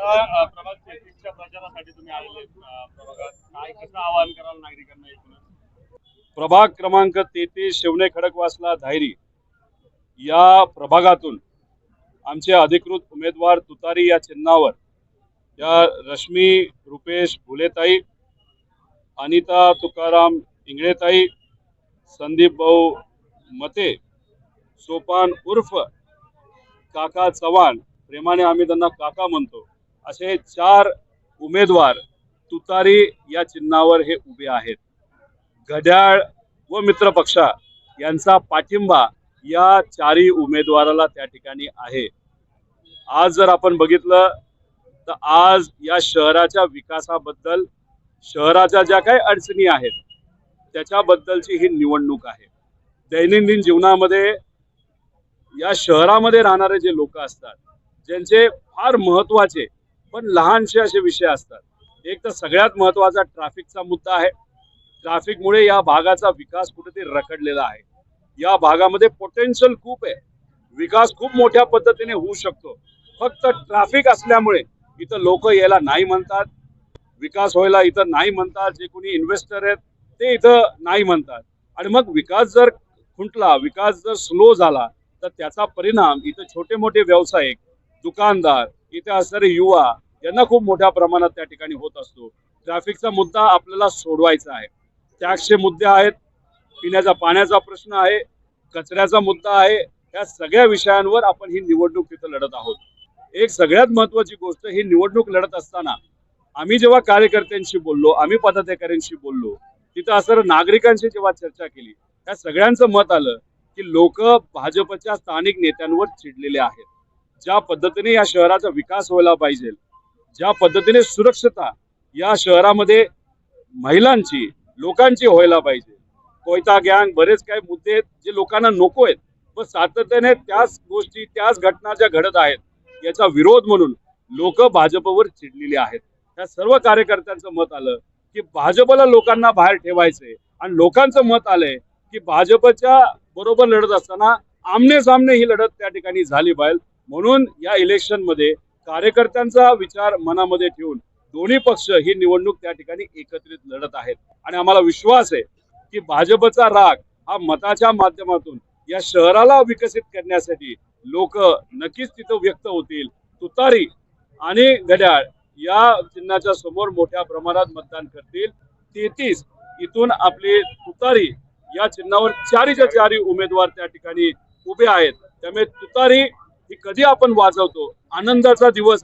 प्रभाग 33च्या प्रचारासाठी तुम्ही आलेले प्रभागात काय कसं आवाहन कराल नागरिकांना एकूणच? प्रभाग क्रमांक 33 शिवणे खडकवासला धायरी या प्रभागातून आमचे अधिकृत उमेदवार तुतारी या चिन्हावर या रश्मी रुपेश भुलेताई, अनिता तुकाराम इंगळेताई, संदीप भाऊ मते, सोपान उर्फ काका चव्हाण, प्रेमाने आम्ही त्यांना काका म्हणतो, असे 4 उमेदवार तुतारी या चिन्हावर हे उभे आहेत. घड्याळ व मित्र पक्ष यांचा पाठिंबा या 4ही उमेदवाराला त्या ठिकाणी आहे. आज जर आपण बघितलं तर आज या शहराच्या विकासाबद्दल, शहराच्या ज्या काही अडचणी आहेत त्याच्याबद्दलची ही निवडणूक आहे. दैनंदिन जीवनामध्ये या शहरामध्ये राहणारे जे लोक असतात, ज्यांचे फार महत्त्वाचे पण लहानसे असे विषय असतात. एक तर सगळ्यात महत्त्वाचा ट्रॅफिकचा मुद्दा आहे. ट्रॅफिकमुळे या भागाचा विकास कुठेतरी रखडलेला आहे. या भागामध्ये पोटेन्शियल खूप आहे, विकास खूप मोठ्या पद्धतीने होऊ शकतो. फक्त ट्रॅफिक असल्यामुळे इथं लोक यायला नाही म्हणतात, विकास व्हायला इथं नाही म्हणतात. जे कोणी इन्व्हेस्टर आहेत ते इथं नाही म्हणतात. आणि मग विकास जर खुंटला, विकास जर स्लो झाला तर त्याचा परिणाम इथं छोटे मोठे व्यावसायिक, दुकानदार, इथे असणारे युवा यांना खूप मोठ्या प्रमाणात त्या ठिकाणी होत असतो. ट्रॅफिकचा मुद्दा आपल्याला सोडवायचा आहे. टॅक्सचे मुद्दे आहेत, पिण्याचा पाण्याचा प्रश्न आहे, कचऱ्याचा मुद्दा आहे. या सगळ्या विषयांवर आपण ही निवडणूक तिथं लढत आहोत. एक सगळ्यात महत्त्वाची गोष्ट, ही निवडणूक लढत असताना आम्ही जेव्हा कार्यकर्त्यांशी बोललो, आम्ही पदाधिकाऱ्यांशी बोललो, तिथं असणाऱ्या नागरिकांशी जेव्हा चर्चा केली, त्या सगळ्यांचं मत आलं की लोक भाजपच्या स्थानिक नेत्यांवर चिडलेले आहेत. ज्या पद्धतीने या शहराचा विकास व्हायला पाहिजे, ज्या पद्धतीने सुरक्षता या शहरामध्ये महिलांची, लोकांची व्हायला पाहिजे, कोयता गँग, बरेच काही मुद्दे आहेत जे लोकांना नको आहेत, पण सातत्याने त्याच गोष्टी, त्याच घटना ज्या घडत आहेत याचा विरोध म्हणून लोक भाजपवर चिडलेले आहेत. त्या सर्व कार्यकर्त्यांचं मत आलं की भाजपला लोकांना बाहेर ठेवायचंय, आणि लोकांचं मत आलंय की भाजपच्या बरोबर लढत असताना आमने सामने ही लढत त्या ठिकाणी झाली पाहिजे. म्हणून या इलेक्शन मध्ये कार्यकर्त्यांचा विचार मनामध्ये ठेवून दोन्ही पक्ष ही निवडणूक त्या ठिकाणी एकत्रित लढत आहेत. आणि आम्हाला विश्वास आहे की भाजपचा राग हा मताच्या माध्यमातून या शहराला विकसित करण्यासाठी लोक नक्कीच तिथं व्यक्त होतील. तुतारी आणि घड्याळ या चिन्हाच्या समोर मोठ्या प्रमाणात मतदान करतील. 33 इथून आपली तुतारी या चिन्हावर 4च्या 4 उमेदवार त्या ठिकाणी उभे आहेत. त्यामुळे तुतारी ही कधी आपण वाजवतो, आनंदाचा दिवस